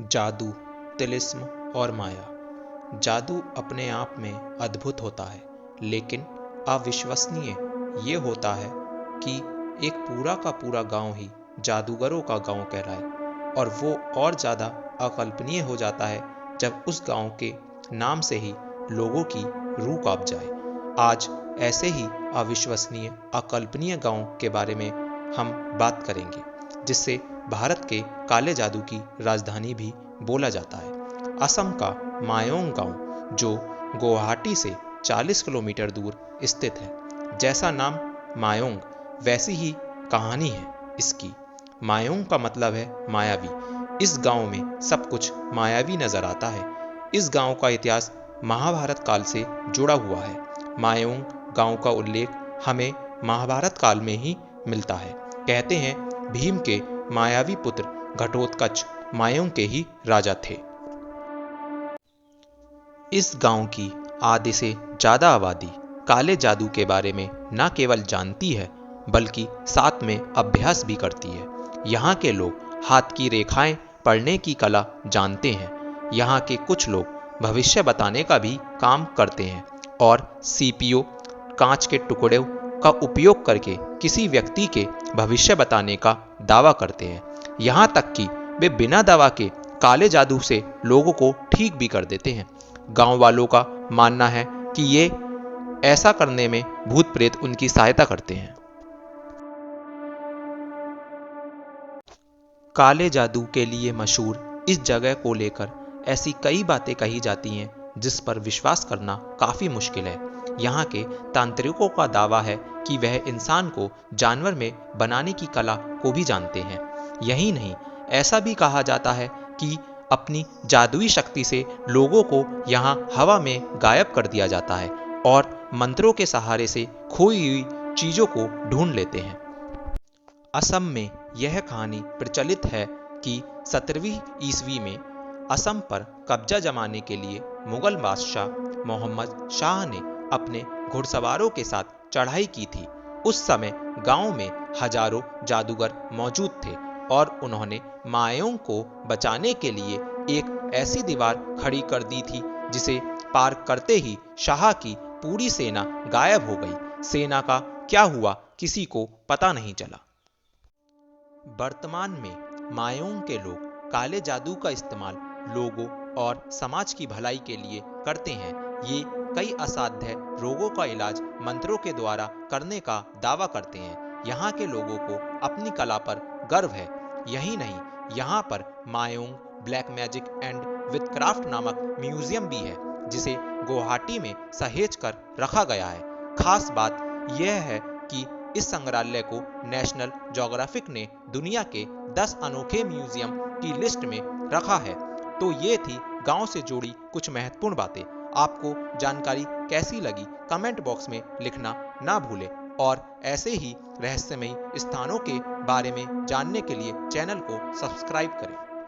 जादू, तिलिस्म और माया। जादू अपने आप में अद्भुत होता है, लेकिन अविश्वसनीय ये होता है कि एक पूरा का पूरा गांव ही जादूगरों का गांव कहलाए। और वो और ज़्यादा अकल्पनीय हो जाता है जब उस गांव के नाम से ही लोगों की रूह कांप जाए। आज ऐसे ही अविश्वसनीय अकल्पनीय गांव के बारे में हम बात करेंगे, जिससे भारत के काले जादू की राजधानी भी बोला जाता है। असम का मायोंग गांव, जो गुवाहाटी से 40 किलोमीटर दूर स्थित है। जैसा नाम मायोंग, वैसी ही कहानी है इसकी। मायोंग का मतलब है मायावी। इस गांव में सब कुछ मायावी नजर आता है। इस गांव का इतिहास महाभारत काल से जुड़ा हुआ है। मायोंग गांव का उल्लेख हमें महाभारत काल में ही मिलता है। कहते हैं भीम के मायावी पुत्र घटोत्कच मायोंग के ही राजा थे। इस गांव की आधे से ज्यादा आबादी काले जादू के बारे में न केवल जानती है, बल्कि साथ में अभ्यास भी करती है। यहाँ के लोग हाथ की रेखाएं पढ़ने की कला जानते हैं। यहाँ के कुछ लोग भविष्य बताने का भी काम करते हैं और सीपीओ, कांच के टुकड़ों का उपयोग करके किसी व्यक्ति के भविष्य बताने का दावा करते हैं। यहाँ तक कि वे बिना दवा के काले जादू से लोगों को ठीक भी कर देते हैं। गांव वालों का मानना है कि ये ऐसा करने में भूत प्रेत उनकी सहायता करते हैं। काले जादू के लिए मशहूर इस जगह को लेकर ऐसी कई बातें कही जाती हैं जिस पर विश्वास करना काफी मुश्किल है। यहाँ के तांत्रिकों का दावा है कि वह इंसान को जानवर में बनाने की कला को भी जानते हैं। यही नहीं, ऐसा भी कहा जाता है कि अपनी जादुई शक्ति से लोगों को यहाँ हवा में गायब कर दिया जाता है और मंत्रों के सहारे से खोई हुई चीजों को ढूंढ लेते हैं। असम में यह कहानी प्रचलित है कि 17वीं ईस्वी में असम पर कब्जा जमाने के लिए मुगल बादशाह मोहम्मद शाह ने अपने घुड़सवारों के साथ चढ़ाई की थी। उस समय गांव में हजारों जादूगर मौजूद थे और उन्होंने मायोंग को बचाने के लिए एक ऐसी दीवार खड़ी कर दी थी जिसे पार करते ही शाह की पूरी सेना गायब हो गई। सेना का क्या हुआ किसी को पता नहीं चला। वर्तमान में मायोंग के लोग काले जादू का इस्तेमाल लोगों और समाज की भलाई के लिए करते हैं। ये कई असाध्य रोगों का इलाज मंत्रों के द्वारा करने का दावा करते हैं। यहाँ के लोगों को अपनी कला पर गर्व है। यही नहीं, यहाँ पर मायोंग ब्लैक मैजिक एंड विदक्राफ्ट नामक म्यूजियम भी है, जिसे गुवाहाटी में सहेज कर रखा गया है। खास बात यह है कि इस संग्रहालय को नेशनल ज्योग्राफिक ने दुनिया के 10 अनोखे म्यूजियम की लिस्ट में रखा है। तो ये थी गांव से जुड़ी कुछ महत्वपूर्ण बातें। आपको जानकारी कैसी लगी कमेंट बॉक्स में लिखना ना भूलें और ऐसे ही रहस्यमयी स्थानों के बारे में जानने के लिए चैनल को सब्सक्राइब करें।